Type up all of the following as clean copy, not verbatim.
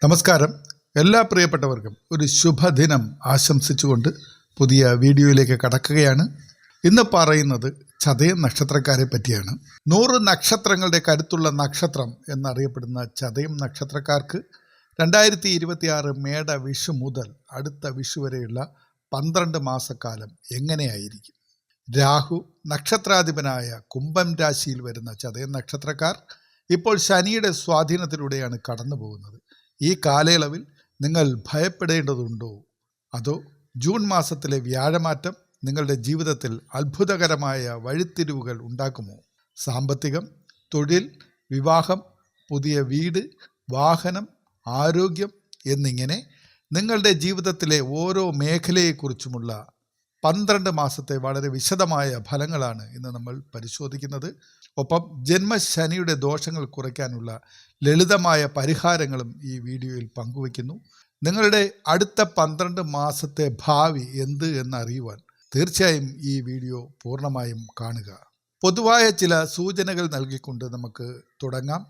നമസ്കാരം. എല്ലാ പ്രിയപ്പെട്ടവർക്കും ഒരു ശുഭദിനം ആശംസിച്ചുകൊണ്ട് പുതിയ വീഡിയോയിലേക്ക് കടക്കുകയാണ്. ഇന്ന് പറയുന്നത് ചതയം നക്ഷത്രക്കാരെ പറ്റിയാണ്. 100 നക്ഷത്രങ്ങളുടെ കരുത്തുള്ള നക്ഷത്രം എന്നറിയപ്പെടുന്ന ചതയം നക്ഷത്രക്കാർക്ക് 2026 മേട വിഷു മുതൽ അടുത്ത വിഷു വരെയുള്ള 12 മാസക്കാലം എങ്ങനെയായിരിക്കും? രാഹു നക്ഷത്രാധിപനായ കുംഭം രാശിയിൽ വരുന്ന ചതയം നക്ഷത്രക്കാർ ഇപ്പോൾ ശനിയുടെ സ്വാധീനത്തിലൂടെയാണ് കടന്നു പോകുന്നത്. ഈ കാലയളവിൽ നിങ്ങൾ ഭയപ്പെടേണ്ടതുണ്ടോ? അതോ ജൂൺ മാസത്തിലെ വ്യാഴമാറ്റം നിങ്ങളുടെ ജീവിതത്തിൽ അത്ഭുതകരമായ വഴിത്തിരിവുകൾ ഉണ്ടാക്കുമോ? സാമ്പത്തികം, തൊഴിൽ, വിവാഹം, പുതിയ വീട്, വാഹനം, ആരോഗ്യം എന്നിങ്ങനെ നിങ്ങളുടെ ജീവിതത്തിലെ ഓരോ മേഖലയെക്കുറിച്ചുമുള്ള 12 മാസത്തെ വളരെ വിശദമായ ഫലങ്ങളാണ് ഇന്ന് നമ്മൾ പരിശോധിക്കുന്നത്. ഒപ്പം ജന്മശനിയുടെ ദോഷങ്ങൾ കുറയ്ക്കാനുള്ള ലളിതമായ പരിഹാരങ്ങളും ഈ വീഡിയോയിൽ പങ്കുവയ്ക്കുന്നു. നിങ്ങളുടെ അടുത്ത 12 മാസത്തെ ഭാവി എന്ത് എന്നറിയുവാൻ തീർച്ചയായും ഈ വീഡിയോ പൂർണ്ണമായും കാണുക. പൊതുവായ ചില സൂചനകൾ നൽകിക്കൊണ്ട് നമുക്ക് തുടങ്ങാം.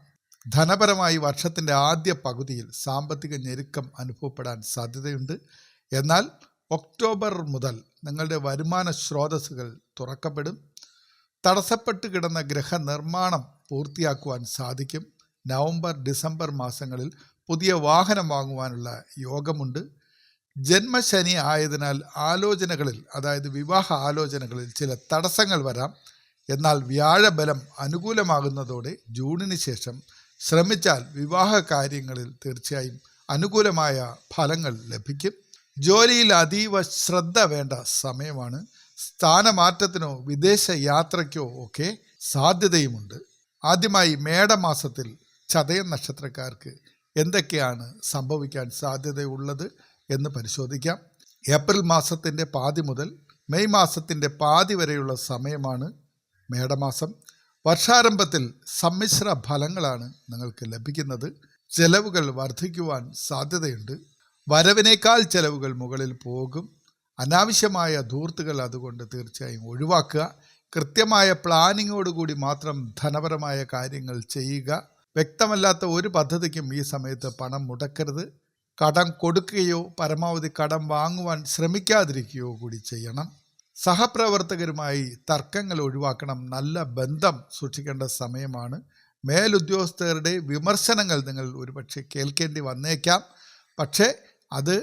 ധനപരമായി വർഷത്തിൻ്റെ ആദ്യ പകുതിയിൽ സാമ്പത്തിക ഞെരുക്കം അനുഭവപ്പെടാൻ സാധ്യതയുണ്ട്. എന്നാൽ ഒക്ടോബർ മുതൽ നിങ്ങളുടെ വരുമാന സ്രോതസ്സുകൾ തുറക്കപ്പെടും. തടസ്സപ്പെട്ട് കിടന്ന ഗൃഹനിർമ്മാണം പൂർത്തിയാക്കുവാൻ സാധിക്കും. നവംബർ, ഡിസംബർ മാസങ്ങളിൽ പുതിയ വാഹനം വാങ്ങുവാനുള്ള യോഗമുണ്ട്. ജന്മശനി ആയതിനാൽ ആലോചനകളിൽ, അതായത് വിവാഹ ആലോചനകളിൽ ചില തടസ്സങ്ങൾ വരാം. എന്നാൽ വ്യാഴബലം അനുകൂലമാകുന്നതോടെ ജൂണിന് ശേഷം ശ്രമിച്ചാൽ വിവാഹ കാര്യങ്ങളിൽ തീർച്ചയായും അനുകൂലമായ ഫലങ്ങൾ ലഭിക്കും. ജോലിയിൽ അതീവ ശ്രദ്ധ വേണ്ട സമയമാണ്. സ്ഥാനമാറ്റത്തിനോ വിദേശ യാത്രയ്ക്കോ ഒക്കെ സാധ്യതയുമുണ്ട്. ആദ്യമായി മേടമാസത്തിൽ ചതയം നക്ഷത്രക്കാർക്ക് എന്തൊക്കെയാണ് സംഭവിക്കാൻ സാധ്യതയുള്ളത് എന്ന് പരിശോധിക്കാം. ഏപ്രിൽ മാസത്തിൻ്റെ പാതി മുതൽ മെയ് മാസത്തിൻ്റെ പാതി വരെയുള്ള സമയമാണ് മേടമാസം. വർഷാരംഭത്തിൽ സമ്മിശ്ര ഫലങ്ങളാണ് നിങ്ങൾക്ക് ലഭിക്കുന്നത്. ചെലവുകൾ വർദ്ധിക്കുവാൻ സാധ്യതയുണ്ട്. വരവിനേക്കാൾ ചെലവുകൾ മുകളിൽ പോകും. അനാവശ്യമായ ധൂർത്തുകൾ അതുകൊണ്ട് തീർച്ചയായും ഒഴിവാക്കുക. കൃത്യമായ പ്ലാനിങ്ങോടുകൂടി മാത്രം ധനപരമായ കാര്യങ്ങൾ ചെയ്യുക. വ്യക്തമല്ലാത്ത ഒരു പദ്ധതിക്കും ഈ സമയത്ത് പണം മുടക്കരുത്. കടം കൊടുക്കുകയോ പരമാവധി കടം വാങ്ങുവാൻ ശ്രമിക്കാതിരിക്കുകയോ കൂടി ചെയ്യണം. സഹപ്രവർത്തകരുമായി തർക്കങ്ങൾ ഒഴിവാക്കണം. നല്ല ബന്ധം സൂക്ഷിക്കേണ്ട സമയമാണ്. മേലുദ്യോഗസ്ഥരുടെ വിമർശനങ്ങൾ നിങ്ങൾ ഒരുപക്ഷെ കേൾക്കേണ്ടി വന്നേക്കാം. പക്ഷേ അത്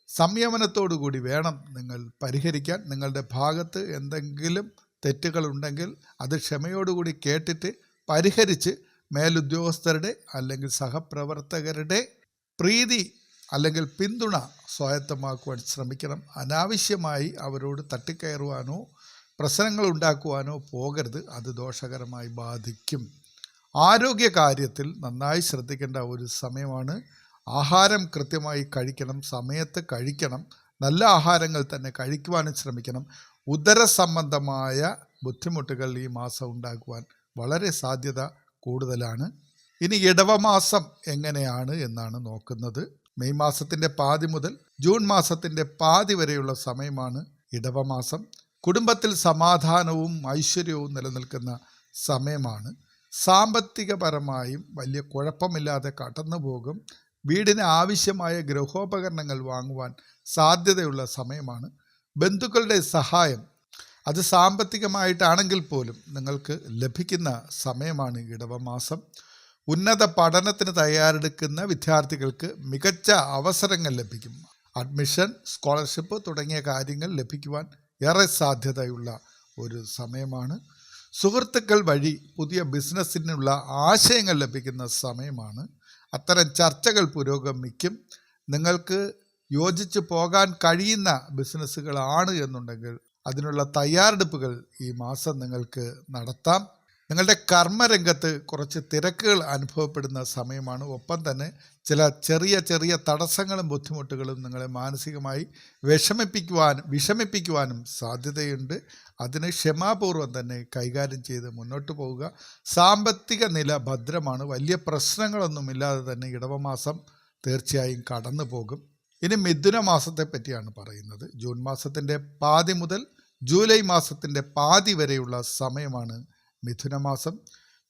സംയമനത്തോടു കൂടി വേണം നിങ്ങൾ പരിഹരിക്കാൻ. നിങ്ങളുടെ ഭാഗത്ത് എന്തെങ്കിലും തെറ്റുകളുണ്ടെങ്കിൽ അത് ക്ഷമയോടുകൂടി കേട്ടിട്ട് പരിഹരിച്ച് മേലുദ്യോഗസ്ഥരുടെ അല്ലെങ്കിൽ സഹപ്രവർത്തകരുടെ പ്രീതി അല്ലെങ്കിൽ പിന്തുണ സ്വായത്തമാക്കുവാൻ ശ്രമിക്കണം. അനാവശ്യമായി അവരോട് തട്ടിക്കയറുവാനോ പ്രശ്നങ്ങൾ ഉണ്ടാക്കുവാനോ പോകരുത്. അത് ദോഷകരമായി ബാധിക്കും. ആരോഗ്യ കാര്യത്തിൽ നന്നായി ശ്രദ്ധിക്കേണ്ട ഒരു സമയമാണ്. ആഹാരം കൃത്യമായി കഴിക്കണം, സമയത്ത് കഴിക്കണം. നല്ല ആഹാരങ്ങൾ തന്നെ കഴിക്കുവാനും ശ്രമിക്കണം. ഉദര സംബന്ധമായ ബുദ്ധിമുട്ടുകൾ ഈ മാസം ഉണ്ടാക്കുവാൻ വളരെ സാധ്യത കൂടുതലാണ്. ഇനി ഇടവമാസം എങ്ങനെയാണ് എന്നാണ് നോക്കുന്നത്. മെയ് മാസത്തിൻ്റെ പാതി മുതൽ ജൂൺ മാസത്തിൻ്റെ പാതി വരെയുള്ള സമയമാണ് ഇടവമാസം. കുടുംബത്തിൽ സമാധാനവും ഐശ്വര്യവും നിലനിൽക്കുന്ന സമയമാണ്. സാമ്പത്തികപരമായും വലിയ കുഴപ്പമില്ലാതെ കടന്നു പോകും. വീടിന് ആവശ്യമായ ഗൃഹോപകരണങ്ങൾ വാങ്ങുവാൻ സാധ്യതയുള്ള സമയമാണ്. ബന്ധുക്കളുടെ സഹായം അത് സാമ്പത്തികമായിട്ടാണെങ്കിൽ പോലും നിങ്ങൾക്ക് ലഭിക്കുന്ന സമയമാണ് ഇടവമാസം. ഉന്നത പഠനത്തിന് തയ്യാറെടുക്കുന്ന വിദ്യാർത്ഥികൾക്ക് മികച്ച അവസരങ്ങൾ ലഭിക്കും. അഡ്മിഷൻ, സ്കോളർഷിപ്പ് തുടങ്ങിയ കാര്യങ്ങൾ ലഭിക്കുവാൻ ഏറെ സാധ്യതയുള്ള ഒരു സമയമാണ്. സുഹൃത്തുക്കൾ വഴി പുതിയ ബിസിനസ്സിനുള്ള ആശയങ്ങൾ ലഭിക്കുന്ന സമയമാണ്. അത്തരം ചർച്ചകൾ പുരോഗമിക്കും. നിങ്ങൾക്ക് യോജിച്ച് പോകാൻ കഴിയുന്ന ബിസിനസ്സുകളാണ് എന്നുണ്ടെങ്കിൽ അതിനുള്ള തയ്യാറെടുപ്പുകൾ ഈ മാസം നിങ്ങൾക്ക് നടത്താം. നിങ്ങളുടെ കർമ്മരംഗത്ത് കുറച്ച് തിരക്കുകൾ അനുഭവപ്പെടുന്ന സമയമാണ്. ഒപ്പം തന്നെ ചില ചെറിയ തടസ്സങ്ങളും ബുദ്ധിമുട്ടുകളും നിങ്ങളെ മാനസികമായി വിഷമിപ്പിക്കുവാനും സാധ്യതയുണ്ട്. അതിന് ക്ഷമാപൂർവം തന്നെ കൈകാര്യം ചെയ്ത് മുന്നോട്ട് പോവുക. സാമ്പത്തിക നില ഭദ്രമാണ്. വലിയ പ്രശ്നങ്ങളൊന്നുമില്ലാതെ തന്നെ ഇടവമാസം തീർച്ചയായും കടന്നു പോകും. ഇനി മിഥുന മാസത്തെ പറ്റിയാണ് പറയുന്നത്. ജൂൺ മാസത്തിൻ്റെ പാതി മുതൽ ജൂലൈ മാസത്തിൻ്റെ പാതി വരെയുള്ള സമയമാണ് മിഥുന മാസം.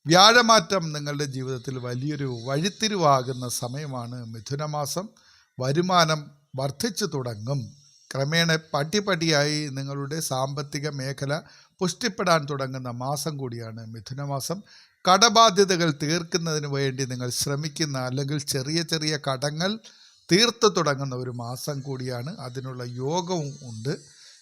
വ്യാഴമാറ്റം നിങ്ങളുടെ ജീവിതത്തിൽ വലിയൊരു വഴിത്തിരിവാകുന്ന സമയമാണ് മിഥുനമാസം. വരുമാനം വർദ്ധിച്ചു തുടങ്ങും. ക്രമേണ പടിപടിയായി നിങ്ങളുടെ സാമ്പത്തിക മേഖല പുഷ്ടിപ്പെടാൻ തുടങ്ങുന്ന മാസം കൂടിയാണ് മിഥുനമാസം. കടബാധ്യതകൾ തീർക്കുന്നതിന് വേണ്ടി നിങ്ങൾ ശ്രമിക്കുന്ന, അല്ലെങ്കിൽ ചെറിയ ചെറിയ കടങ്ങൾ തീർത്തു തുടങ്ങുന്ന ഒരു മാസം കൂടിയാണ്. അതിനുള്ള യോഗവും ഉണ്ട്.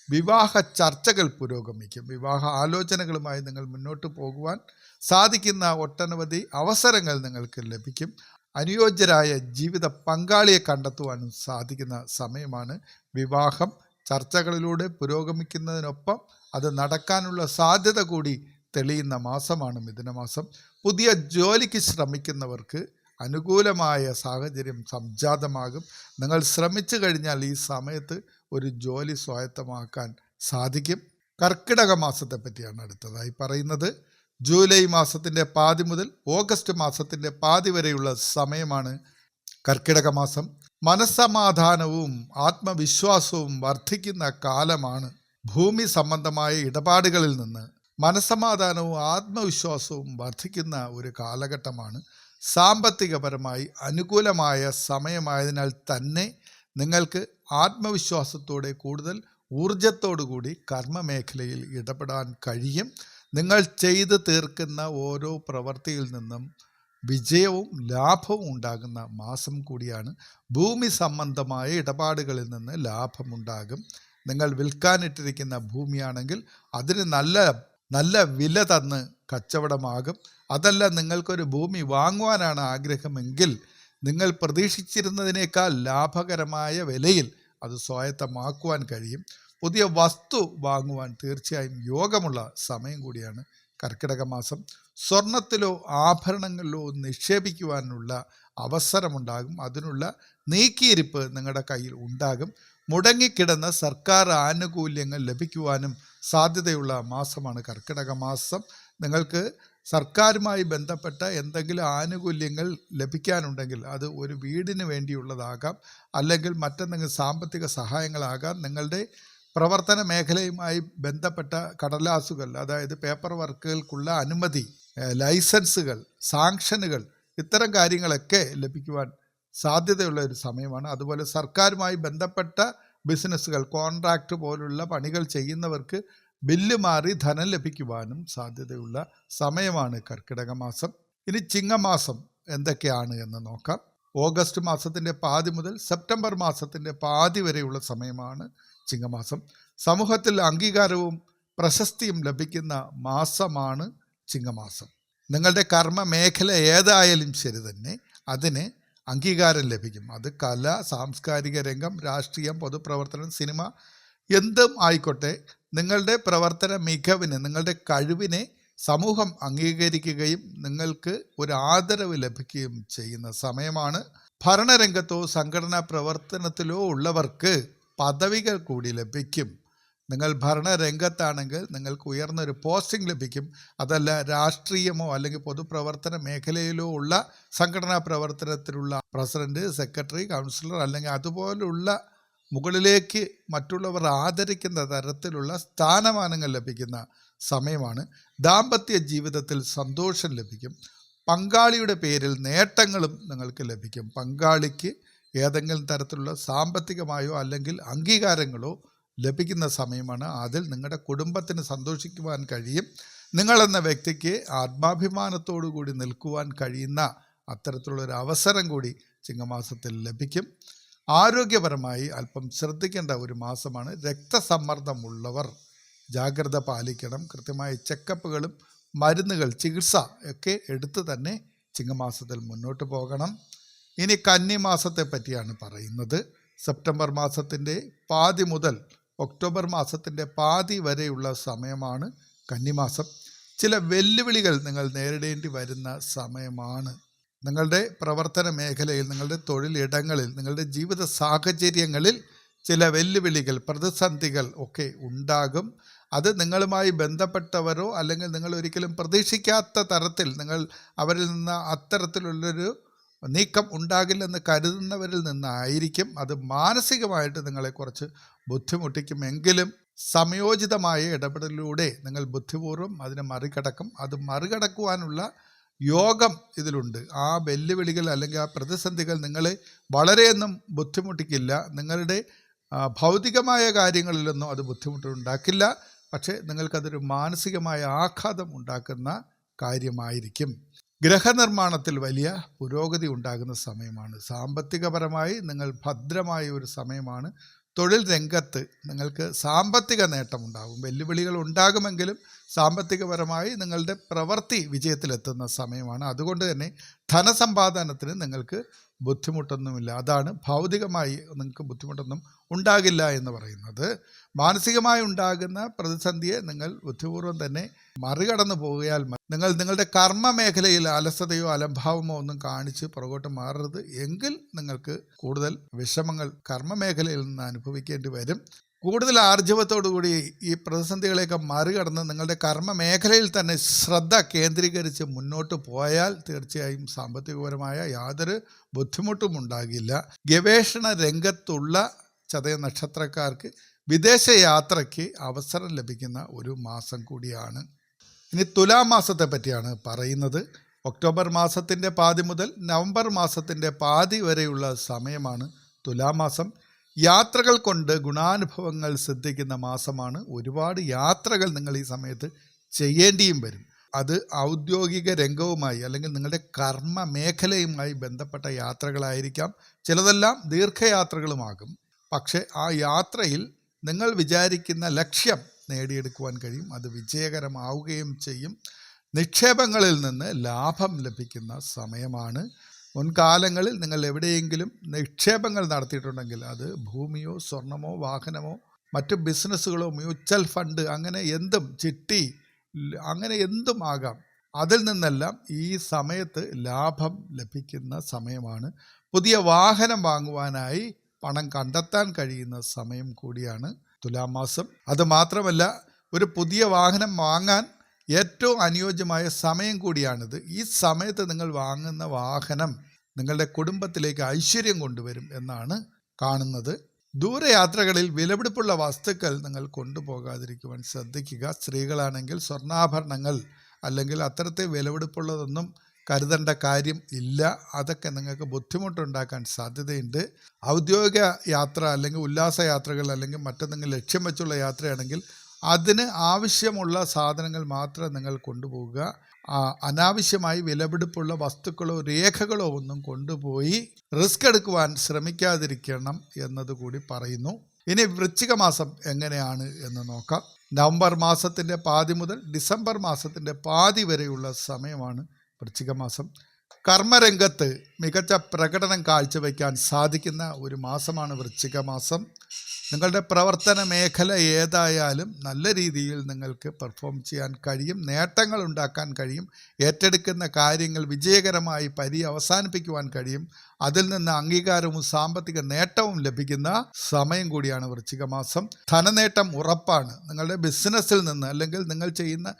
വിവാഹ ചർച്ചകൾ പുരോഗമിക്കും. വിവാഹ ആലോചനകളുമായി നിങ്ങൾ മുന്നോട്ട് പോകുവാൻ സാധിക്കുന്ന ഒട്ടനവധി അവസരങ്ങൾ നിങ്ങൾക്ക് ലഭിക്കും. അനുയോജ്യരായ ജീവിത പങ്കാളിയെ കണ്ടെത്തുവാനും സാധിക്കുന്ന സമയമാണ്. വിവാഹം ചർച്ചകളിലൂടെ പുരോഗമിക്കുന്നതിനൊപ്പം അത് നടക്കാനുള്ള സാധ്യത കൂടി തെളിയുന്ന മാസമാണ് മിഥുനമാസം. പുതിയ ജോലിക്ക് ശ്രമിക്കുന്നവർക്ക് അനുകൂലമായ സാഹചര്യം സംജാതമാകും. നിങ്ങൾ ശ്രമിച്ചു കഴിഞ്ഞാൽ ഈ സമയത്ത് ഒരു ജോലി സ്വായത്തമാക്കാൻ സാധിക്കും. കർക്കിടക മാസത്തെ പറ്റിയാണ് അടുത്തതായി പറയുന്നത്. ജൂലൈ മാസത്തിൻ്റെ പാതി മുതൽ ഓഗസ്റ്റ് മാസത്തിൻ്റെ പാതി വരെയുള്ള സമയമാണ് കർക്കിടക മാസം. മനസ്സമാധാനവും ആത്മവിശ്വാസവും വർദ്ധിക്കുന്ന കാലമാണ്. ഭൂമി സംബന്ധമായ ഇടപാടുകളിൽ നിന്ന് മനസ്സമാധാനവും ആത്മവിശ്വാസവും വർദ്ധിക്കുന്ന ഒരു കാലഘട്ടമാണ്. സാമ്പത്തികപരമായി അനുകൂലമായ സമയമായതിനാൽ തന്നെ നിങ്ങൾക്ക് ആത്മവിശ്വാസത്തോടെ, കൂടുതൽ ഊർജത്തോടുകൂടി കർമ്മമേഖലയിൽ ഇടപെടാൻ കഴിയും. നിങ്ങൾ ചെയ്തു തീർക്കുന്ന ഓരോ പ്രവൃത്തിയിൽ നിന്നും വിജയവും ലാഭവും ഉണ്ടാകുന്ന മാസം കൂടിയാണ്. ഭൂമി സംബന്ധമായ ഇടപാടുകളിൽ നിന്ന് ലാഭമുണ്ടാകും. നിങ്ങൾ വിൽക്കാനിട്ടിരിക്കുന്ന ഭൂമിയാണെങ്കിൽ അതിന് നല്ല വില തന്ന് കച്ചവടമാകും. അതല്ല, നിങ്ങൾക്കൊരു ഭൂമി വാങ്ങുവാനാണ് ആഗ്രഹമെങ്കിൽ നിങ്ങൾ പ്രതീക്ഷിച്ചിരുന്നതിനേക്കാൾ ലാഭകരമായ വിലയിൽ അത് സ്വായത്തമാക്കുവാൻ കഴിയും. പുതിയ വസ്തു വാങ്ങുവാൻ തീർച്ചയായും യോഗമുള്ള സമയം കൂടിയാണ് കർക്കിടക മാസം. സ്വർണത്തിലോ ആഭരണങ്ങളിലോ നിക്ഷേപിക്കുവാനുള്ള അവസരമുണ്ടാകും. അതിനുള്ള നീക്കിയിരിപ്പ് നിങ്ങളുടെ കയ്യിൽ ഉണ്ടാകും. മുടങ്ങിക്കിടന്ന സർക്കാർ ആനുകൂല്യങ്ങൾ ലഭിക്കുവാനും സാധ്യതയുള്ള മാസമാണ് കർക്കിടക മാസം. നിങ്ങൾക്ക് സർക്കാരുമായി ബന്ധപ്പെട്ട എന്തെങ്കിലും ആനുകൂല്യങ്ങൾ ലഭിക്കാനുണ്ടെങ്കിൽ അത് ഒരു വീടിന് വേണ്ടിയുള്ളതാകാം, അല്ലെങ്കിൽ മറ്റെന്തെങ്കിലും സാമ്പത്തിക സഹായങ്ങളാകാം. നിങ്ങളുടെ പ്രവർത്തന മേഖലയുമായി ബന്ധപ്പെട്ട കടലാസുകൾ, അതായത് പേപ്പർ വർക്കുകൾക്കുള്ള അനുമതി, ലൈസൻസുകൾ, സാങ്ഷനുകൾ, ഇത്തരം കാര്യങ്ങളൊക്കെ ലഭിക്കുവാൻ സാധ്യതയുള്ള ഒരു സമയമാണ്. അതുപോലെ സർക്കാരുമായി ബന്ധപ്പെട്ട ബിസിനസ്സുകൾ, കോൺട്രാക്റ്റ് പോലുള്ള പണികൾ ചെയ്യുന്നവർക്ക് ബില്ല് മാറി ധനം ലഭിക്കുവാനും സാധ്യതയുള്ള സമയമാണ് കർക്കിടക മാസം. ഇനി ചിങ്ങമാസം എന്തൊക്കെയാണ് എന്ന് നോക്കാം. ഓഗസ്റ്റ് മാസത്തിൻ്റെ പാതി മുതൽ സെപ്റ്റംബർ മാസത്തിൻ്റെ പാതി വരെയുള്ള സമയമാണ് ചിങ്ങമാസം. സമൂഹത്തിൽ അംഗീകാരവും പ്രശസ്തിയും ലഭിക്കുന്ന മാസമാണ് ചിങ്ങമാസം. നിങ്ങളുടെ കർമ്മ മേഖല ഏതായാലും ശരി തന്നെ അതിന് അംഗീകാരം ലഭിക്കും. അത് കല, സാംസ്കാരിക രംഗം, രാഷ്ട്രീയം, പൊതുപ്രവർത്തനം, സിനിമ, എന്തും ആയിക്കോട്ടെ, നിങ്ങളുടെ പ്രവർത്തന മികവിന്, നിങ്ങളുടെ കഴിവിനെ സമൂഹം അംഗീകരിക്കുകയും നിങ്ങൾക്ക് ഒരു ആദരവ് ലഭിക്കുകയും ചെയ്യുന്ന സമയമാണ്. ഭരണരംഗത്തോ സംഘടനാ പ്രവർത്തനത്തിലോ ഉള്ളവർക്ക് പദവികൾ കൂടി ലഭിക്കും. നിങ്ങൾ ഭരണരംഗത്താണെങ്കിൽ നിങ്ങൾക്ക് ഉയർന്നൊരു പോസ്റ്റിംഗ് ലഭിക്കും. അതല്ല, രാഷ്ട്രീയമോ അല്ലെങ്കിൽ പൊതുപ്രവർത്തന മേഖലയിലോ ഉള്ള സംഘടനാ പ്രവർത്തനത്തിലുള്ള പ്രസിഡന്റ്, സെക്രട്ടറി, കൗൺസിലർ, അല്ലെങ്കിൽ അതുപോലുള്ള മുകളിലേക്ക് മറ്റുള്ളവർ ആദരിക്കുന്ന തരത്തിലുള്ള സ്ഥാനമാനങ്ങൾ ലഭിക്കുന്ന സമയമാണ്. ദാമ്പത്യ ജീവിതത്തിൽ സന്തോഷം ലഭിക്കും. പങ്കാളിയുടെ പേരിൽ നേട്ടങ്ങളും നിങ്ങൾക്ക് ലഭിക്കും. പങ്കാളിക്ക് ഏതെങ്കിലും തരത്തിലുള്ള സാമ്പത്തികമായോ അല്ലെങ്കിൽ അംഗീകാരങ്ങളോ ലഭിക്കുന്ന സമയമാണ്. അതിൽ നിങ്ങളുടെ കുടുംബത്തിന് സന്തോഷിക്കുവാൻ കഴിയും. നിങ്ങളെന്ന വ്യക്തിക്ക് ആത്മാഭിമാനത്തോടു കൂടി നിൽക്കുവാൻ കഴിയുന്ന അത്തരത്തിലുള്ളൊരു അവസരം കൂടി ചിങ്ങമാസത്തിൽ ലഭിക്കും. ആരോഗ്യപരമായി അല്പം ശ്രദ്ധിക്കേണ്ട ഒരു മാസമാണ്. രക്തസമ്മർദ്ദമുള്ളവർ ജാഗ്രത പാലിക്കണം. കൃത്യമായ ചെക്കപ്പുകളും മരുന്നുകൾ, ചികിത്സ ഒക്കെ എടുത്ത് തന്നെ ചിങ്ങമാസത്തിൽ മുന്നോട്ട് പോകണം. ഇനി കന്നിമാസത്തെ പറ്റിയാണ് പറയുന്നത്. സെപ്റ്റംബർ മാസത്തിൻ്റെ പാതി മുതൽ ഒക്ടോബർ മാസത്തിൻ്റെ പാതി വരെയുള്ള സമയമാണ് കന്നിമാസം. ചില വെല്ലുവിളികൾ നിങ്ങൾ നേരിടേണ്ടി വരുന്ന സമയമാണ്. നിങ്ങളുടെ പ്രവർത്തന മേഖലയിൽ, നിങ്ങളുടെ തൊഴിലിടങ്ങളിൽ, നിങ്ങളുടെ ജീവിത സാഹചര്യങ്ങളിൽ ചില വെല്ലുവിളികൾ, പ്രതിസന്ധികൾ ഒക്കെ ഉണ്ടാകും. അത് നിങ്ങളുമായി ബന്ധപ്പെട്ടവരോ അല്ലെങ്കിൽ നിങ്ങൾ ഒരിക്കലും പ്രതീക്ഷിക്കാത്ത തരത്തിൽ നിങ്ങൾ അവരിൽ നിന്ന് അത്തരത്തിലുള്ളൊരു നീക്കം ഉണ്ടാകില്ലെന്ന് കരുതുന്നവരിൽ നിന്നായിരിക്കും. അത് മാനസികമായിട്ട് നിങ്ങളെ കുറച്ച് ബുദ്ധിമുട്ടിക്കുമെങ്കിലും സമയോചിതമായ ഇടപെടലിലൂടെ നിങ്ങൾ ബുദ്ധിപൂർവ്വം അതിനെ മറികടക്കും. അത് മറികടക്കുവാനുള്ള യോഗം ഇതിലുണ്ട്. ആ വെല്ലുവിളികൾ അല്ലെങ്കിൽ ആ പ്രതിസന്ധികൾ നിങ്ങളെ വളരെയൊന്നും ബുദ്ധിമുട്ടിക്കില്ല. നിങ്ങളുടെ ഭൗതികമായ കാര്യങ്ങളിലൊന്നും അത് ബുദ്ധിമുട്ടുണ്ടാക്കില്ല. പക്ഷേ നിങ്ങൾക്കതൊരു മാനസികമായ ആഘാതം ഉണ്ടാക്കുന്ന കാര്യമായിരിക്കും. ഗ്രഹനിർമ്മാണത്തിൽ വലിയ പുരോഗതി ഉണ്ടാകുന്ന സമയമാണ്. സാമ്പത്തികപരമായി നിങ്ങൾ ഭദ്രമായ ഒരു സമയമാണ്. തൊഴിൽ രംഗത്ത് നിങ്ങൾക്ക് സാമ്പത്തിക നേട്ടമുണ്ടാകും. വെല്ലുവിളികൾ ഉണ്ടാകുമെങ്കിലും സാമ്പത്തികപരമായി നിങ്ങളുടെ പ്രവൃത്തി വിജയത്തിലെത്തുന്ന സമയമാണ്. അതുകൊണ്ട് തന്നെ ധനസമ്പാദനത്തിന് നിങ്ങൾക്ക് ബുദ്ധിമുട്ടൊന്നുമില്ല. അതാണ് ഭൗതികമായി നിങ്ങൾക്ക് ബുദ്ധിമുട്ടൊന്നും ഉണ്ടാകില്ല എന്ന് പറയുന്നത്. മാനസികമായി ഉണ്ടാകുന്ന പ്രതിസന്ധിയെ നിങ്ങൾ ബുദ്ധിപൂർവ്വം തന്നെ മറികടന്നു പോയാൽ നിങ്ങൾ നിങ്ങളുടെ കർമ്മ മേഖലയിൽ അലസതയോ അലംഭാവമോ ഒന്നും കാണിച്ച് പുറകോട്ട് മാറരുത്. എങ്കിൽ നിങ്ങൾക്ക് കൂടുതൽ വിഷമങ്ങൾ കർമ്മ മേഖലയിൽ നിന്ന് അനുഭവിക്കേണ്ടി വരും. കൂടുതൽ ആർജവത്തോടുകൂടി ഈ പ്രതിസന്ധികളെയൊക്കെ മറികടന്ന് നിങ്ങളുടെ കർമ്മ മേഖലയിൽ തന്നെ ശ്രദ്ധ കേന്ദ്രീകരിച്ച് മുന്നോട്ട് പോയാൽ തീർച്ചയായും സാമ്പത്തികപരമായ യാതൊരു ബുദ്ധിമുട്ടും ഉണ്ടാകില്ല. ഗവേഷണ രംഗത്തുള്ള ചതയ നക്ഷത്രക്കാർക്ക് വിദേശ യാത്രയ്ക്ക് അവസരം ലഭിക്കുന്ന ഒരു മാസം കൂടിയാണ്. ഇനി തുലാം മാസത്തെ പറ്റിയാണ് പറയുന്നത്. ഒക്ടോബർ മാസത്തിൻ്റെ പാതി മുതൽ നവംബർ മാസത്തിൻ്റെ പാതി വരെയുള്ള സമയമാണ് തുലാം മാസം. യാത്രകൾ കൊണ്ട് ഗുണാനുഭവങ്ങൾ സിദ്ധിക്കുന്ന മാസമാണ്. ഒരുപാട് യാത്രകൾ നിങ്ങൾ ഈ സമയത്ത് ചെയ്യേണ്ടിയും വരും. അത് ഔദ്യോഗിക രംഗവുമായി അല്ലെങ്കിൽ നിങ്ങളുടെ കർമ്മ മേഖലയുമായി ബന്ധപ്പെട്ട യാത്രകളായിരിക്കാം. ചിലതെല്ലാം ദീർഘയാത്രകളുമാകും. പക്ഷേ ആ യാത്രയിൽ നിങ്ങൾ വിചാരിക്കുന്ന ലക്ഷ്യം നേടിയെടുക്കുവാൻ കഴിയും. അത് വിജയകരമാവുകയും ചെയ്യും. നിക്ഷേപങ്ങളിൽ നിന്ന് ലാഭം ലഭിക്കുന്ന സമയമാണ്. മുൻകാലങ്ങളിൽ നിങ്ങൾ എവിടെയെങ്കിലും നിക്ഷേപങ്ങൾ നടത്തിയിട്ടുണ്ടെങ്കിൽ അത് ഭൂമിയോ സ്വർണമോ വാഹനമോ മറ്റു ബിസിനസ്സുകളോ മ്യൂച്വൽ ഫണ്ട് അങ്ങനെ എന്തും ചിട്ടി അങ്ങനെ എന്തും ആകാം. അതിൽ നിന്നെല്ലാം ഈ സമയത്ത് ലാഭം ലഭിക്കുന്ന സമയമാണ്. പുതിയ വാഹനം വാങ്ങുവാനായി പണം കണ്ടെത്താൻ കഴിയുന്ന സമയം കൂടിയാണ് തുലാം മാസം. അതുമാത്രമല്ല, ഒരു പുതിയ വാഹനം വാങ്ങാൻ ഏറ്റവും അനുയോജ്യമായ സമയം കൂടിയാണിത്. ഈ സമയത്ത് നിങ്ങൾ വാങ്ങുന്ന വാഹനം നിങ്ങളുടെ കുടുംബത്തിലേക്ക് ഐശ്വര്യം കൊണ്ടുവരും എന്നാണ് കാണുന്നത്. ദൂരയാത്രകളിൽ വിലപിടിപ്പുള്ള വസ്തുക്കൾ നിങ്ങൾ കൊണ്ടുപോകാതിരിക്കുവാൻ ശ്രദ്ധിക്കുക. സ്ത്രീകളാണെങ്കിൽ സ്വർണ്ണാഭരണങ്ങൾ അല്ലെങ്കിൽ അത്തരത്തെ വിലപിടിപ്പുള്ളതൊന്നും കരുതേണ്ട കാര്യം ഇല്ല. അതൊക്കെ നിങ്ങൾക്ക് ബുദ്ധിമുട്ടുണ്ടാക്കാൻ സാധ്യതയുണ്ട്. ഔദ്യോഗിക യാത്ര അല്ലെങ്കിൽ ഉല്ലാസയാത്രകൾ അല്ലെങ്കിൽ മറ്റെന്തെങ്കിലും ലക്ഷ്യം വെച്ചുള്ള യാത്രയാണെങ്കിൽ അതിന് ആവശ്യമുള്ള സാധനങ്ങൾ മാത്രം നിങ്ങൾ കൊണ്ടുപോവുക. അനാവശ്യമായി വിലപിടിപ്പുള്ള വസ്തുക്കളോ രേഖകളോ ഒന്നും കൊണ്ടുപോയി റിസ്ക് എടുക്കുവാൻ ശ്രമിക്കാതിരിക്കണം എന്നതുകൂടി പറയുന്നു. ഇനി വൃശ്ചിക മാസം എങ്ങനെയാണ് എന്ന് നോക്കാം. നവംബർ മാസത്തിൻ്റെ പാതി മുതൽ ഡിസംബർ മാസത്തിൻ്റെ പാതി വരെയുള്ള സമയമാണ് വൃശ്ചിക മാസം. കർമ്മരംഗത്ത് മികച്ച പ്രകടനം കാഴ്ചവെക്കാൻ സാധിക്കുന്ന ഒരു മാസമാണ് വൃശ്ചിക മാസം. നിങ്ങളുടെ പ്രവർത്തന മേഖല ഏതായാലും നല്ല രീതിയിൽ നിങ്ങൾക്ക് പെർഫോം ചെയ്യാൻ കഴിയും. നേട്ടങ്ങൾ ഉണ്ടാക്കാൻ കഴിയും. ഏറ്റെടുക്കുന്ന കാര്യങ്ങൾ വിജയകരമായി അവസാനിപ്പിക്കുവാൻ കഴിയും. അതിൽ നിന്ന് അംഗീകാരവും സാമ്പത്തിക നേട്ടവും ലഭിക്കുന്ന സമയം കൂടിയാണ് വൃശ്ചിക മാസം. ധനനേട്ടം ഉറപ്പാണ്. നിങ്ങളുടെ ബിസിനസ്സിൽ നിന്ന് അല്ലെങ്കിൽ നിങ്ങൾ ചെയ്യുന്ന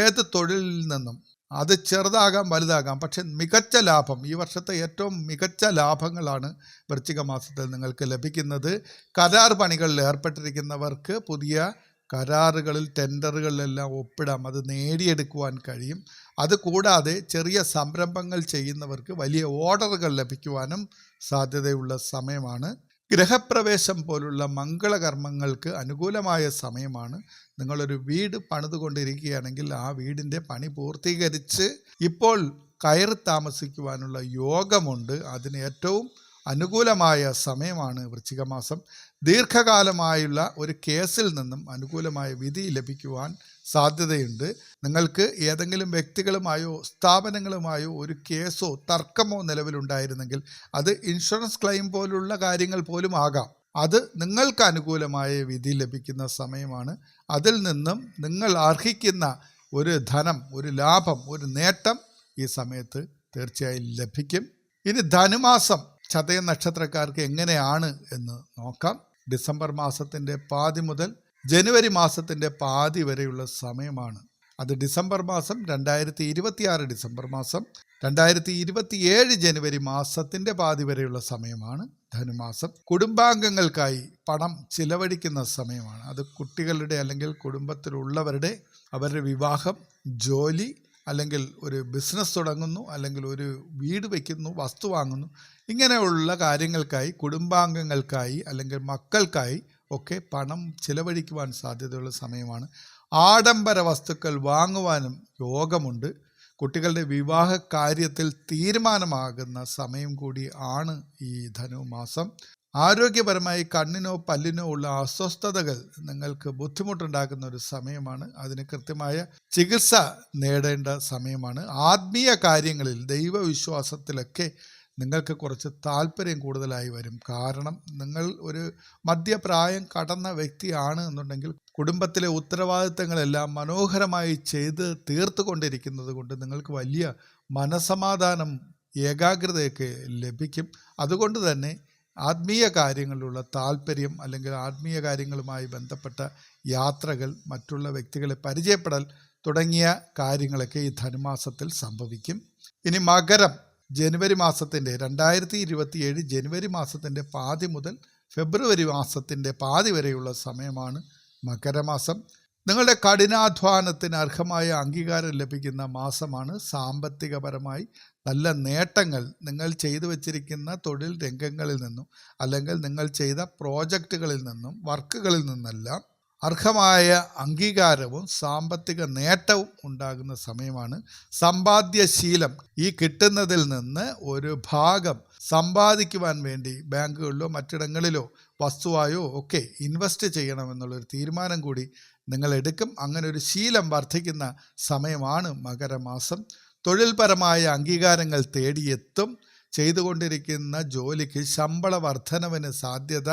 ഏത് തൊഴിലിൽ നിന്നും അത് ചെറുതാകാം വലുതാകാം, പക്ഷെ മികച്ച ലാഭം, ഈ വർഷത്തെ ഏറ്റവും മികച്ച ലാഭങ്ങളാണ് വൃശ്ചിക മാസത്തിൽ നിങ്ങൾക്ക് ലഭിക്കുന്നത്. കരാർ പണികളിൽ ഏർപ്പെട്ടിരിക്കുന്നവർക്ക് പുതിയ കരാറുകളിൽ ടെൻഡറുകളിലെല്ലാം ഒപ്പിടാം. അത് നേടിയെടുക്കുവാൻ കഴിയും. അതുകൂടാതെ ചെറിയ സംരംഭങ്ങൾ ചെയ്യുന്നവർക്ക് വലിയ ഓർഡറുകൾ ലഭിക്കുവാനും സാധ്യതയുള്ള സമയമാണ്. ഗൃഹപ്രവേശം പോലുള്ള മംഗളകർമ്മങ്ങൾക്ക് അനുകൂലമായ സമയമാണ്. നിങ്ങളൊരു വീട് പണിതുകൊണ്ടിരിക്കുകയാണെങ്കിൽ ആ വീടിൻ്റെ പണി പൂർത്തീകരിച്ച് ഇപ്പോൾ കയറി താമസിക്കുവാനുള്ള യോഗമുണ്ട്. അതിന് ഏറ്റവും അനുകൂലമായ സമയമാണ് വൃശ്ചിക മാസം. ദീർഘകാലമായുള്ള ഒരു കേസിൽ നിന്നും അനുകൂലമായ വിധി ലഭിക്കുവാൻ സാധ്യതയുണ്ട്. നിങ്ങൾക്ക് ഏതെങ്കിലും വ്യക്തികളുമായോ സ്ഥാപനങ്ങളുമായോ ഒരു കേസോ തർക്കമോ നിലവിലുണ്ടായിരുന്നെങ്കിൽ അത് ഇൻഷുറൻസ് ക്ലെയിം പോലുള്ള കാര്യങ്ങൾ പോലും ആകാം. അത് നിങ്ങൾക്ക് അനുകൂലമായ വിധി ലഭിക്കുന്ന സമയമാണ്. അതിൽ നിന്നും നിങ്ങൾ അർഹിക്കുന്ന ഒരു ധനം, ഒരു ലാഭം, ഒരു നേട്ടം ഈ സമയത്ത് തീർച്ചയായും ലഭിക്കും. ഇനി ധനുമാസം ചതയ നക്ഷത്രക്കാർക്ക് എങ്ങനെയാണ് എന്ന് നോക്കാം. ഡിസംബർ മാസത്തിൻ്റെ പാതി മുതൽ ജനുവരി മാസത്തിൻ്റെ പാതി വരെയുള്ള സമയമാണ്. അത് ഡിസംബർ മാസം 2026 ഡിസംബർ മാസം 2027 ജനുവരി മാസത്തിൻ്റെ പാതി വരെയുള്ള സമയമാണ് ധനുമാസം. കുടുംബാംഗങ്ങൾക്കായി പണം ചിലവഴിക്കുന്ന സമയമാണ്. അത് കുട്ടികളുടെ അല്ലെങ്കിൽ കുടുംബത്തിലുള്ളവരുടെ അവരുടെ വിവാഹം, ജോലി, അല്ലെങ്കിൽ ഒരു ബിസിനസ് തുടങ്ങുന്നു, അല്ലെങ്കിൽ ഒരു വീട് വയ്ക്കുന്നു, വസ്തു വാങ്ങുന്നു. ഇങ്ങനെയുള്ള കാര്യങ്ങൾക്കായി, കുടുംബാംഗങ്ങൾക്കായി അല്ലെങ്കിൽ മക്കൾക്കായി ഒക്കെ പണം ചിലവഴിക്കുവാൻ സാധ്യതയുള്ള സമയമാണ്. ആഡംബര വസ്തുക്കൾ വാങ്ങുവാനും യോഗമുണ്ട്. കുട്ടികളുടെ വിവാഹ കാര്യത്തിൽ തീരുമാനമാകുന്ന സമയം കൂടി ആണ് ഈ ധനുമാസം. ആരോഗ്യപരമായി കണ്ണിനോ പല്ലിനോ ഉള്ള അസ്വസ്ഥതകൾ നിങ്ങൾക്ക് ബുദ്ധിമുട്ടുണ്ടാക്കുന്ന ഒരു സമയമാണ്. അതിന് കൃത്യമായ ചികിത്സ നേടേണ്ട സമയമാണ്. ആത്മീയ കാര്യങ്ങളിൽ, ദൈവവിശ്വാസത്തിലൊക്കെ നിങ്ങൾക്ക് കുറച്ച് താല്പര്യം കൂടുതലായി വരും. കാരണം നിങ്ങൾ ഒരു മധ്യപ്രായം കടന്ന വ്യക്തിയാണ് എന്നുണ്ടെങ്കിൽ കുടുംബത്തിലെ ഉത്തരവാദിത്തങ്ങളെല്ലാം മനോഹരമായി ചെയ്ത് തീർത്തുകൊണ്ടിരിക്കുന്നത് കൊണ്ട് നിങ്ങൾക്ക് വലിയ മനസമാധാനം, ഏകാഗ്രതയൊക്കെ ലഭിക്കും. അതുകൊണ്ട് തന്നെ ആത്മീയ കാര്യങ്ങളിലുള്ള താല്പര്യം, അല്ലെങ്കിൽ ആത്മീയ കാര്യങ്ങളുമായി ബന്ധപ്പെട്ട യാത്രകൾ, മറ്റുള്ള വ്യക്തികളെ പരിചയപ്പെടൽ തുടങ്ങിയ കാര്യങ്ങളൊക്കെ ഈ ധനുമാസത്തിൽ സംഭവിക്കും. ഇനി മകരം, ജനുവരി മാസത്തിൻ്റെ 2027 ജനുവരി മാസത്തിൻ്റെ പാതി മുതൽ ഫെബ്രുവരി മാസത്തിൻ്റെ പാതി വരെയുള്ള സമയമാണ് മകരമാസം. നിങ്ങളുടെ കഠിനാധ്വാനത്തിന് അർഹമായ അംഗീകാരം ലഭിക്കുന്ന മാസമാണ്. സാമ്പത്തികപരമായി നല്ല നേട്ടങ്ങൾ നിങ്ങൾ ചെയ്തു വച്ചിരിക്കുന്ന തൊഴിൽ രംഗങ്ങളിൽ നിന്നും, അല്ലെങ്കിൽ നിങ്ങൾ ചെയ്ത പ്രോജക്റ്റുകളിൽ നിന്നും, വർക്കുകളിൽ നിന്നെല്ലാം അർഹമായ അംഗീകാരവും സാമ്പത്തിക നേട്ടവും ഉണ്ടാകുന്ന സമയമാണ്. സമ്പാദ്യശീലം, ഈ കിട്ടുന്നതിൽ നിന്ന് ഒരു ഭാഗം സമ്പാദിക്കുവാൻ വേണ്ടി ബാങ്കുകളിലോ മറ്റിടങ്ങളിലോ വസ്തുവായോ ഒക്കെ ഇൻവെസ്റ്റ് ചെയ്യണമെന്നുള്ളൊരു തീരുമാനം കൂടി നിങ്ങൾ എടുക്കും. അങ്ങനെ ഒരു ശീലം വർദ്ധിക്കുന്ന സമയമാണ് മകരമാസം. തൊഴിൽപരമായ അംഗീകാരങ്ങൾ തേടിയെത്തും. ചെയ്തുകൊണ്ടിരിക്കുന്ന ജോലിക്ക് ശമ്പള വർധനവിന് സാധ്യത.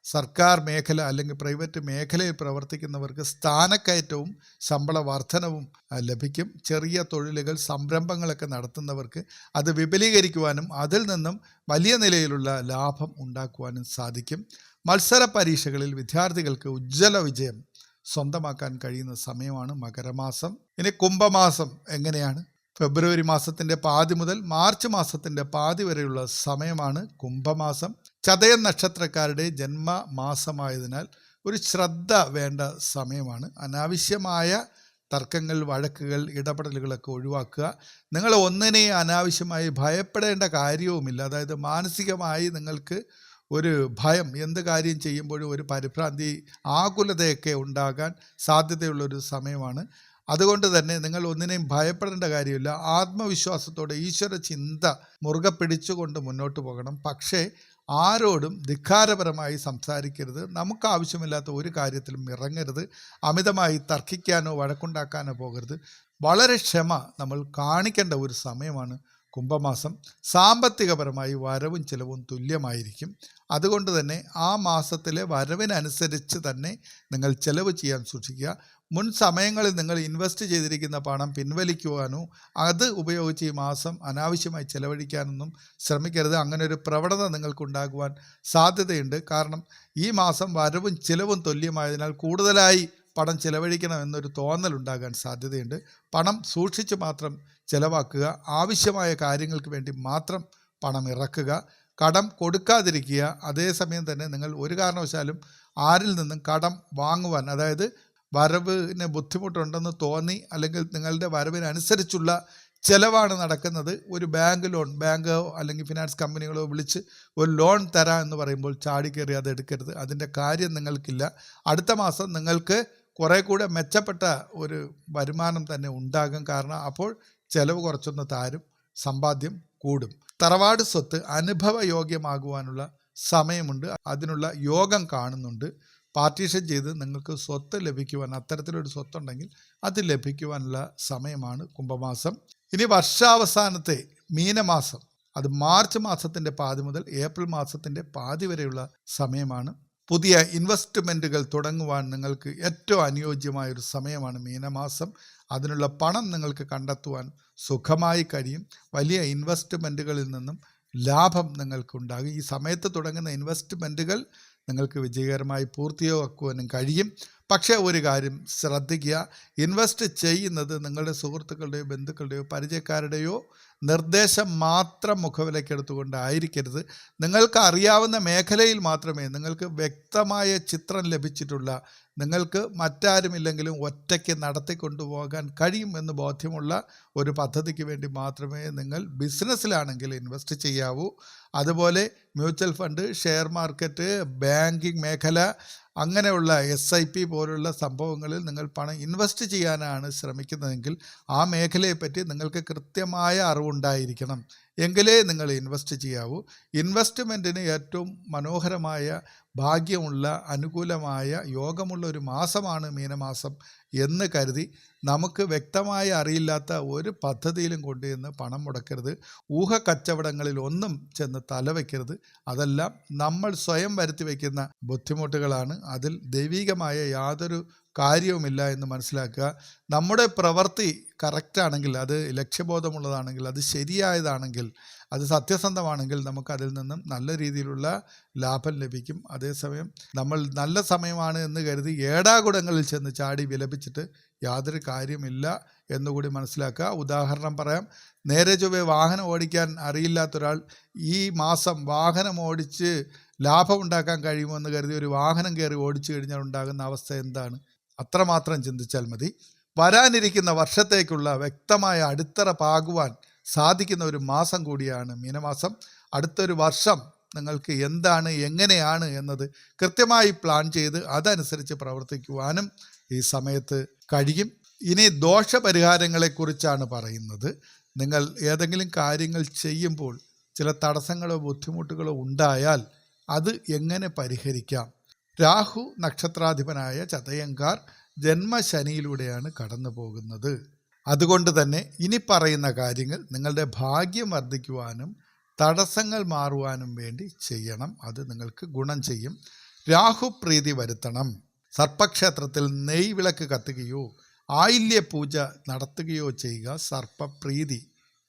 സർക്കാർ മേഖല അല്ലെങ്കിൽ പ്രൈവറ്റ് മേഖലയിൽ പ്രവർത്തിക്കുന്നവർക്ക് സ്ഥാനക്കയറ്റവും ശമ്പള വർധനവും ലഭിക്കും. ചെറിയ തൊഴിലുകൾ, സംരംഭങ്ങളൊക്കെ നടത്തുന്നവർക്ക് അത് വിപുലീകരിക്കുവാനും അതിൽ നിന്നും വലിയ നിലയിലുള്ള ലാഭം ഉണ്ടാക്കുവാനും സാധിക്കും. മത്സര പരീക്ഷകളിൽ വിദ്യാർത്ഥികൾക്ക് ഉജ്ജ്വല വിജയം സ്വന്തമാക്കാൻ കഴിയുന്ന സമയമാണ് മകരമാസം. ഇനി കുംഭമാസം എങ്ങനെയാണ്? ഫെബ്രുവരി മാസത്തിൻ്റെ പാതി മുതൽ മാർച്ച് മാസത്തിൻ്റെ പാതി വരെയുള്ള സമയമാണ് കുംഭമാസം. ചതയം നക്ഷത്രക്കാരുടെ ജന്മമാസമായതിനാൽ ഒരു ശ്രദ്ധ വേണ്ട സമയമാണ്. അനാവശ്യമായ തർക്കങ്ങൾ, വഴക്കുകൾ, ഇടപെടലുകളൊക്കെ ഒഴിവാക്കുക. നിങ്ങൾ ഒന്നിനെയും അനാവശ്യമായി ഭയപ്പെടേണ്ട കാര്യവുമില്ല. അതായത് മാനസികമായി നിങ്ങൾക്ക് ഒരു ഭയം, എന്ത് കാര്യം ചെയ്യുമ്പോഴും ഒരു പരിഭ്രാന്തി, ആകുലതയൊക്കെ ഉണ്ടാകാൻ സാധ്യതയുള്ളൊരു സമയമാണ്. അതുകൊണ്ട് തന്നെ നിങ്ങൾ ഒന്നിനെയും ഭയപ്പെടേണ്ട കാര്യമില്ല. ആത്മവിശ്വാസത്തോടെ ഈശ്വര ചിന്ത മുറുകെ പിടിച്ചുകൊണ്ട് മുന്നോട്ട് പോകണം. പക്ഷേ ആരോടും ധിക്കാരപരമായി സംസാരിക്കരുത്. നമുക്ക് ആവശ്യമില്ലാത്ത ഒരു കാര്യത്തിലും ഇറങ്ങരുത്. അമിതമായി തർക്കിക്കാനോ വഴക്കുണ്ടാക്കാനോ പോകരുത്. വളരെ ക്ഷമ നമ്മൾ കാണിക്കേണ്ട ഒരു സമയമാണ് കുംഭമാസം. സാമ്പത്തികപരമായി വരവും ചിലവും തുല്യമായിരിക്കും. അതുകൊണ്ട് തന്നെ ആ മാസത്തിലെ വരവിനനുസരിച്ച് തന്നെ നിങ്ങൾ ചിലവ് ചെയ്യാൻ സൂക്ഷിക്കുക. മുൻ സമയങ്ങളിൽ നിങ്ങൾ ഇൻവെസ്റ്റ് ചെയ്തിരിക്കുന്ന പണം പിൻവലിക്കുവാനോ അത് ഉപയോഗിച്ച് ഈ മാസം അനാവശ്യമായി ചിലവഴിക്കാനൊന്നും ശ്രമിക്കരുത്. അങ്ങനെ ഒരു പ്രവണത നിങ്ങൾക്കുണ്ടാകുവാൻ സാധ്യതയുണ്ട്. കാരണം ഈ മാസം വരവും ചിലവും തുല്യമായതിനാൽ കൂടുതലായി പണം ചിലവഴിക്കണം എന്നൊരു തോന്നലുണ്ടാകാൻ സാധ്യതയുണ്ട്. പണം സൂക്ഷിച്ച് മാത്രം ചിലവാക്കുക. ആവശ്യമായ കാര്യങ്ങൾക്ക് വേണ്ടി മാത്രം പണം ഇറക്കുക. കടം കൊടുക്കാതിരിക്കുക. അതേസമയം തന്നെ നിങ്ങൾ ഒരു കാരണവശാലും ആരിൽ നിന്നും കടം വാങ്ങുവാൻ, അതായത് വരവിന് ബുദ്ധിമുട്ടുണ്ടെന്ന് തോന്നി, അല്ലെങ്കിൽ നിങ്ങളുടെ വരവിനനുസരിച്ചുള്ള ചിലവാണ് നടക്കുന്നത്, ഒരു ബാങ്കോ അല്ലെങ്കിൽ ഫിനാൻസ് കമ്പനികളോ വിളിച്ച് ഒരു ലോൺ തരാം എന്ന് പറയുമ്പോൾ ചാടിക്കയറി അത് എടുക്കരുത്. അതിൻ്റെ കാര്യം നിങ്ങൾക്കില്ല. അടുത്ത മാസം നിങ്ങൾക്ക് കുറേ കൂടെ മെച്ചപ്പെട്ട ഒരു വരുമാനം തന്നെ ഉണ്ടാകും. കാരണം അപ്പോൾ ചിലവ് കുറച്ചൊന്ന് താരും, സമ്പാദ്യം കൂടും. തറവാട് സ്വത്ത് അനുഭവയോഗ്യമാകുവാനുള്ള സമയമുണ്ട്. അതിനുള്ള യോഗം കാണുന്നുണ്ട്. പാർട്ടീഷൻ ചെയ്ത് നിങ്ങൾക്ക് സ്വത്ത് ലഭിക്കുവാൻ, അത്തരത്തിലൊരു സ്വത്തുണ്ടെങ്കിൽ അത് ലഭിക്കുവാനുള്ള സമയമാണ് കുംഭമാസം. ഇനി വർഷാവസാനത്തെ മീനമാസം, അത് മാർച്ച് മാസത്തിൻ്റെ പാതി മുതൽ ഏപ്രിൽ മാസത്തിൻ്റെ പാതി വരെയുള്ള സമയമാണ്. പുതിയ ഇൻവെസ്റ്റ്മെൻറ്റുകൾ തുടങ്ങുവാൻ നിങ്ങൾക്ക് ഏറ്റവും അനുയോജ്യമായൊരു സമയമാണ് മീനമാസം. അതിനുള്ള പണം നിങ്ങൾക്ക് കണ്ടെത്തുവാൻ സുഖമായി കഴിയും. വലിയ ഇൻവെസ്റ്റ്മെൻറ്റുകളിൽ നിന്നും ലാഭം നിങ്ങൾക്കുണ്ടാകും. ഈ സമയത്ത് തുടങ്ങുന്ന ഇൻവെസ്റ്റ്മെൻറ്റുകൾ നിങ്ങൾക്ക് വിജയകരമായി പൂർത്തിയാക്കുവാനും കഴിയും. പക്ഷേ ഒരു കാര്യം ശ്രദ്ധിക്കുക, ഇൻവെസ്റ്റ് ചെയ്യുന്നത് നിങ്ങളുടെ സുഹൃത്തുക്കളുടെയോ ബന്ധുക്കളുടെയോ പരിചയക്കാരുടെയോ നിർദ്ദേശം മാത്രം മുഖവിലക്കെടുത്തുകൊണ്ടായിരിക്കരുത്. നിങ്ങൾക്ക് അറിയാവുന്ന മേഖലയിൽ മാത്രമേ നിങ്ങൾക്ക് വ്യക്തമായ ചിത്രം ലഭിച്ചിട്ടുള്ള, നിങ്ങൾക്ക് മറ്റാരുമില്ലെങ്കിലും ഒറ്റയ്ക്ക് നടത്തിക്കൊണ്ടുപോകാൻ കഴിയും എന്ന് ബോധ്യമുള്ള ഒരു പദ്ധതിക്ക് വേണ്ടി മാത്രമേ നിങ്ങൾ ബിസിനസ്സിലാണെങ്കിൽ ഇൻവെസ്റ്റ് ചെയ്യാവൂ. അതുപോലെ mutual fund, share market, banking മേഖല, അങ്ങനെയുള്ള SIP പോലുള്ള സംഭവങ്ങളിൽ നിങ്ങൾ പണം ഇൻവെസ്റ്റ് ചെയ്യാനാണ് ശ്രമിക്കുന്നതെങ്കിൽ ആ മേഖലയെപ്പറ്റി നിങ്ങൾക്ക് കൃത്യമായ അറിവുണ്ടായിരിക്കണം. എങ്കിലേ നിങ്ങൾ ഇൻവെസ്റ്റ് ചെയ്യാവൂ. ഇൻവെസ്റ്റ്മെൻറ്റിന് ഏറ്റവും മനോഹരമായ, ഭാഗ്യമുള്ള, അനുകൂലമായ, യോഗമുള്ള ഒരു മാസമാണ് മീനമാസം എന്ന് കരുതി നമുക്ക് വ്യക്തമായി അറിയില്ലാത്ത ഒരു പദ്ധതിയിലും കൊണ്ടുചെന്ന് പണം മുടക്കരുത്. ഊഹക്കച്ചവടങ്ങളിൽ ഒന്നും ചെന്ന് തലവെക്കരുത്. അതെല്ലാം നമ്മൾ സ്വയം വരുത്തി വയ്ക്കുന്ന ബുദ്ധിമുട്ടുകളാണ്. അതിൽ ദൈവികമായ യാതൊരു കാര്യവുമില്ല എന്ന് മനസ്സിലാക്കുക. നമ്മുടെ പ്രവൃത്തി കറക്റ്റാണെങ്കിൽ, അത് ലക്ഷ്യബോധമുള്ളതാണെങ്കിൽ, അത് ശരിയായതാണെങ്കിൽ, അത് സത്യസന്ധമാണെങ്കിൽ നമുക്കതിൽ നിന്നും നല്ല രീതിയിലുള്ള ലാഭം ലഭിക്കും. അതേസമയം നമ്മൾ നല്ല സമയമാണ് എന്ന് കരുതി ഏടാകുടങ്ങളിൽ ചെന്ന് ചാടി വിലപിച്ചിട്ട് യാതൊരു കാര്യമില്ല എന്നുകൂടി മനസ്സിലാക്കുക. ഉദാഹരണം പറയാം. നേരെ ചൊവ്വേ വാഹനം ഓടിക്കാൻ അറിയില്ലാത്തൊരാൾ ഈ മാസം വാഹനം ഓടിച്ച് ലാഭമുണ്ടാക്കാൻ കഴിയുമെന്ന് കരുതി ഒരു വാഹനം കയറി ഓടിച്ചു കഴിഞ്ഞാൽ ഉണ്ടാകുന്ന അവസ്ഥ എന്താണ്? അത്രമാത്രം ചിന്തിച്ചാൽ മതി. വരാനിരിക്കുന്ന വർഷത്തേക്കുള്ള വ്യക്തമായ അടിത്തറ പാകുവാൻ സാധിക്കുന്ന ഒരു മാസം കൂടിയാണ് മീനമാസം. അടുത്തൊരു വർഷം നിങ്ങൾക്ക് എന്താണ്, എങ്ങനെയാണ് എന്നത് കൃത്യമായി പ്ലാൻ ചെയ്ത് അതനുസരിച്ച് പ്രവർത്തിക്കുവാനും ഈ സമയത്ത് കഴിയും. ഇനി ദോഷപരിഹാരങ്ങളെക്കുറിച്ചാണ് പറയുന്നത്. നിങ്ങൾ ഏതെങ്കിലും കാര്യങ്ങൾ ചെയ്യുമ്പോൾ ചില തടസ്സങ്ങളോ ബുദ്ധിമുട്ടുകളോ ഉണ്ടായാൽ അത് എങ്ങനെ പരിഹരിക്കാം? രാഹു നക്ഷത്രാധിപനായ ചതയങ്കാർ ജന്മശനിയിലൂടെയാണ് കടന്നു പോകുന്നത്. അതുകൊണ്ട് തന്നെ ഇനി പറയുന്ന കാര്യങ്ങൾ നിങ്ങളുടെ ഭാഗ്യം വർദ്ധിക്കുവാനും തടസ്സങ്ങൾ മാറുവാനും വേണ്ടി ചെയ്യണം. അത് നിങ്ങൾക്ക് ഗുണം ചെയ്യും. രാഹുപ്രീതി വരുത്തണം. സർപ്പക്ഷേത്രത്തിൽ നെയ്വിളക്ക് കത്തുകയോ ആയില്യ പൂജ നടത്തുകയോ ചെയ്യുക. സർപ്പപ്രീതി,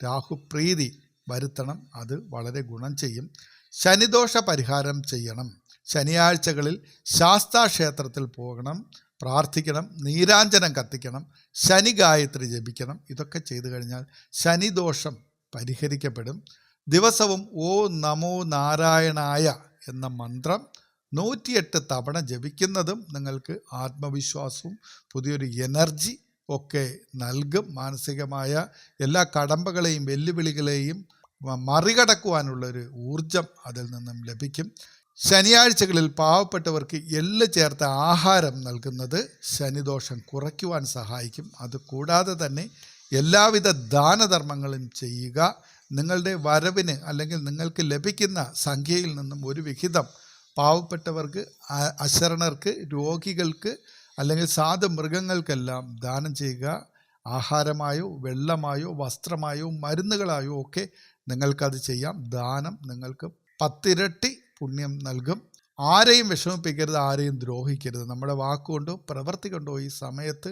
രാഹുപ്രീതി വരുത്തണം. അത് വളരെ ഗുണം ചെയ്യും. ശനിദോഷ പരിഹാരം ചെയ്യണം. ശനിയാഴ്ചകളിൽ ശാസ്താക്ഷേത്രത്തിൽ പോകണം, പ്രാർത്ഥിക്കണം, നീരാഞ്ജനം കത്തിക്കണം, ശനി ഗായത്രി ജപിക്കണം. ഇതൊക്കെ ചെയ്തു കഴിഞ്ഞാൽ ശനിദോഷം പരിഹരിക്കപ്പെടും. ദിവസവും ഓ നമോ നാരായണായ എന്ന മന്ത്രം 108 തവണ ജപിക്കുന്നതും നിങ്ങൾക്ക് ആത്മവിശ്വാസവും പുതിയൊരു എനർജി ഒക്കെ നൽകും. മാനസികമായ എല്ലാ കടമ്പകളെയും വെല്ലുവിളികളെയും മറികടക്കുവാനുള്ളൊരു ഊർജം അതിൽ നിന്നും ലഭിക്കും. ശനിയാഴ്ചകളിൽ പാവപ്പെട്ടവർക്ക് എള്ള് ചേർത്ത ആഹാരം നൽകുന്നത് ശനിദോഷം കുറയ്ക്കുവാൻ സഹായിക്കും. അതുകൂടാതെ തന്നെ എല്ലാവിധ ദാനധർമ്മങ്ങളും ചെയ്യുക. നിങ്ങളുടെ വരവിന് അല്ലെങ്കിൽ നിങ്ങൾക്ക് ലഭിക്കുന്ന സംഖ്യയിൽ നിന്നും ഒരു വിഹിതം പാവപ്പെട്ടവർക്ക്, അശരണർക്ക്, രോഗികൾക്ക് അല്ലെങ്കിൽ സാധു മൃഗങ്ങൾക്കെല്ലാം ദാനം ചെയ്യുക. ആഹാരമായോ വെള്ളമായോ വസ്ത്രമായോ മരുന്നുകളായോ ഒക്കെ നിങ്ങൾക്കത് ചെയ്യാം. ദാനം നിങ്ങൾക്ക് 10 ഇരട്ടി പുണ്യം നൽകും. ആരെയും വിഷമിപ്പിക്കരുത്, ആരെയും ദ്രോഹിക്കരുത്. നമ്മുടെ വാക്കുകൊണ്ടോ പ്രവൃത്തി കൊണ്ടോ ഈ സമയത്ത്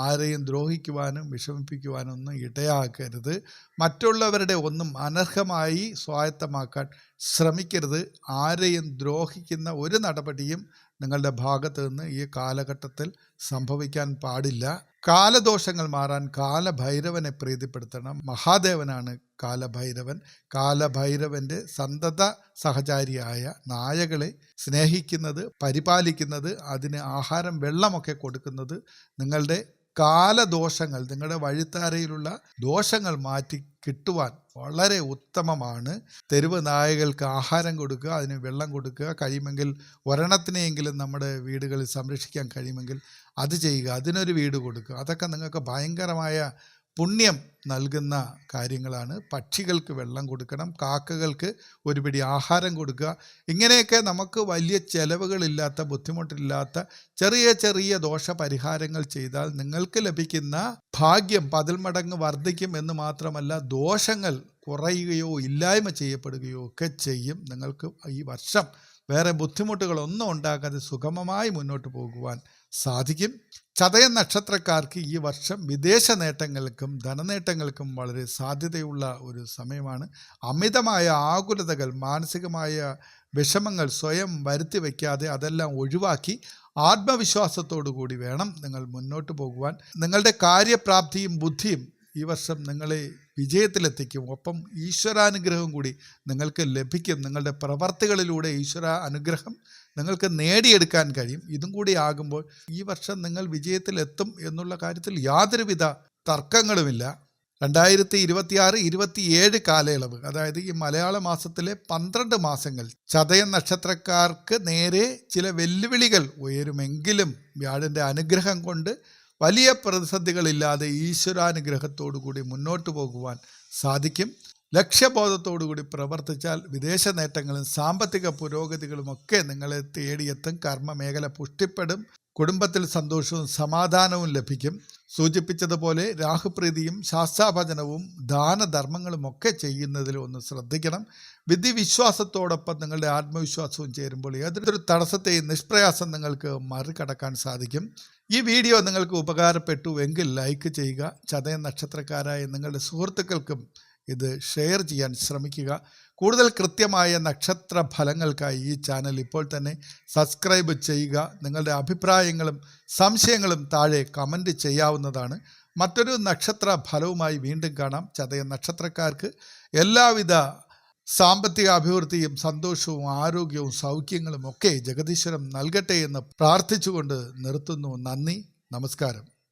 ആരെയും ദ്രോഹിക്കുവാനും വിഷമിപ്പിക്കുവാനും ഒന്നും ഇടയാക്കരുത്. മറ്റുള്ളവരുടെ ഒന്നും അനർഹമായി സ്വായത്തമാക്കാൻ ശ്രമിക്കരുത്. ആരെയും ദ്രോഹിക്കുന്ന ഒരു നടപടിയും നിങ്ങളുടെ ഭാഗത്ത് നിന്ന് ഈ കാലഘട്ടത്തിൽ സംഭവിക്കാൻ പാടില്ല. കാലദോഷങ്ങൾ മാറാൻ കാലഭൈരവനെ പ്രീതിപ്പെടുത്തണം. മഹാദേവനാണ് കാലഭൈരവൻ. കാലഭൈരവൻ്റെ സന്തത സഹചാരിയായ നായകളെ സ്നേഹിക്കുന്നത്, പരിപാലിക്കുന്നത്, അതിന് ആഹാരം വെള്ളമൊക്കെ കൊടുക്കുന്നത് നിങ്ങളുടെ കാലദോഷങ്ങൾ, നിങ്ങളുടെ വഴിത്താരയിലുള്ള ദോഷങ്ങൾ മാറ്റി കിട്ടുവാൻ വളരെ ഉത്തമമാണ്. തെരുവ് നായകൾക്ക് ആഹാരം കൊടുക്കുക, അതിന് വെള്ളം കൊടുക്കുക. കഴിയുമെങ്കിൽ ഒരെണ്ണത്തിനെയെങ്കിലും നമ്മുടെ വീടുകളിൽ സംരക്ഷിക്കാൻ കഴിയുമെങ്കിൽ അത് ചെയ്യുക. അതിനൊരു വീട് കൊടുക്കുക. അതൊക്കെ നിങ്ങൾക്ക് ഭയങ്കരമായ പുണ്യം നൽകുന്ന കാര്യങ്ങളാണ്. പക്ഷികൾക്ക് വെള്ളം കൊടുക്കണം, കാക്കകൾക്ക് ഒരു പിടി ആഹാരം കൊടുക്കുക. ഇങ്ങനെയൊക്കെ നമുക്ക് വലിയ ചെലവുകളില്ലാത്ത, ബുദ്ധിമുട്ടില്ലാത്ത ചെറിയ ചെറിയ ദോഷപരിഹാരങ്ങൾ ചെയ്താൽ നിങ്ങൾക്ക് ലഭിക്കുന്ന ഭാഗ്യം 10 മടങ്ങ് വർദ്ധിക്കും എന്ന് മാത്രമല്ല, ദോഷങ്ങൾ കുറയുകയോ ഇല്ലായ്മ ചെയ്യപ്പെടുകയോ ഒക്കെ ചെയ്യും. നിങ്ങൾക്ക് ഈ വർഷം വേറെ ബുദ്ധിമുട്ടുകളൊന്നും ഉണ്ടാക്കാതെ സുഗമമായി മുന്നോട്ട് പോകുവാൻ സാധിക്കും. ചതയം നക്ഷത്രക്കാർക്ക് ഈ വർഷം വിദേശ നേട്ടങ്ങൾക്കും ധനനേട്ടങ്ങൾക്കും വളരെ സാധ്യതയുള്ള ഒരു സമയമാണ്. അമിതമായ ആകുലതകൾ, മാനസികമായ വിഷമങ്ങൾ സ്വയം വരുത്തി വയ്ക്കാതെ അതെല്ലാം ഒഴിവാക്കി ആത്മവിശ്വാസത്തോടു കൂടി വേണം നിങ്ങൾ മുന്നോട്ട് പോകുവാൻ. നിങ്ങളുടെ കാര്യപ്രാപ്തിയും ബുദ്ധിയും ഈ വർഷം നിങ്ങളെ വിജയത്തിലെത്തിക്കും. ഒപ്പം ഈശ്വരാനുഗ്രഹം കൂടി നിങ്ങൾക്ക് ലഭിക്കും. നിങ്ങളുടെ പ്രവർത്തികളിലൂടെ ഈശ്വര അനുഗ്രഹം നിങ്ങൾക്ക് നേടിയെടുക്കാൻ കഴിയും. ഇതും കൂടി ആകുമ്പോൾ ഈ വർഷം നിങ്ങൾ വിജയത്തിലെത്തും എന്നുള്ള കാര്യത്തിൽ യാതൊരുവിധ തർക്കങ്ങളുമില്ല. 2026-27 കാലയളവ്, അതായത് ഈ മലയാള മാസത്തിലെ 12 മാസങ്ങൾ ചതയം നക്ഷത്രക്കാർക്ക് നേരെ ചില വെല്ലുവിളികൾ ഉയരുമെങ്കിലും വ്യാഴൻ്റെ അനുഗ്രഹം കൊണ്ട് വലിയ പ്രതിസന്ധികളില്ലാതെ ഈശ്വരാനുഗ്രഹത്തോടു കൂടി മുന്നോട്ട് പോകുവാൻ സാധിക്കും. ലക്ഷ്യബോധത്തോടു കൂടി പ്രവർത്തിച്ചാൽ വിദേശ നേട്ടങ്ങളും സാമ്പത്തിക പുരോഗതികളുമൊക്കെ നിങ്ങളെ തേടിയെത്തും. കർമ്മ മേഖല പുഷ്ടിപ്പെടും. കുടുംബത്തിൽ സന്തോഷവും സമാധാനവും ലഭിക്കും. സൂചിപ്പിച്ചതുപോലെ രാഹുപ്രീതിയും ശാസ്താഭജനവും ദാനധർമ്മങ്ങളും ഒക്കെ ചെയ്യുന്നതിൽ ഒന്ന് ശ്രദ്ധിക്കണം. വിധിവിശ്വാസത്തോടൊപ്പം നിങ്ങളുടെ ആത്മവിശ്വാസവും ചേരുമ്പോൾ ഏതൊരു തടസ്സത്തെയും നിഷ്പ്രയാസം നിങ്ങൾക്ക് മറികടക്കാൻ സാധിക്കും. ഈ വീഡിയോ നിങ്ങൾക്ക് ഉപകാരപ്പെട്ടുവെങ്കിൽ ലൈക്ക് ചെയ്യുക. ചതയം നക്ഷത്രക്കാരായ നിങ്ങളുടെ സുഹൃത്തുക്കൾക്കും ഇത് ഷെയർ ചെയ്യാൻ ശ്രമിക്കുക. കൂടുതൽ കൃത്യമായ നക്ഷത്ര ഫലങ്ങൾക്കായി ഈ ചാനൽ ഇപ്പോൾ തന്നെ സബ്സ്ക്രൈബ് ചെയ്യുക. നിങ്ങളുടെ അഭിപ്രായങ്ങളും സംശയങ്ങളും താഴെ കമൻറ്റ് ചെയ്യാവുന്നതാണ്. മറ്റൊരു നക്ഷത്ര ഫലവുമായി വീണ്ടും കാണാം. ചതയം നക്ഷത്രക്കാർക്ക് എല്ലാവിധ സാമ്പത്തിക അഭിവൃദ്ധിയും സന്തോഷവും ആരോഗ്യവും സൗഖ്യങ്ങളും ഒക്കെ ജഗദീശ്വരം നൽകട്ടെ എന്ന് പ്രാർത്ഥിച്ചുകൊണ്ട് നിർത്തുന്നു. നന്ദി, നമസ്കാരം.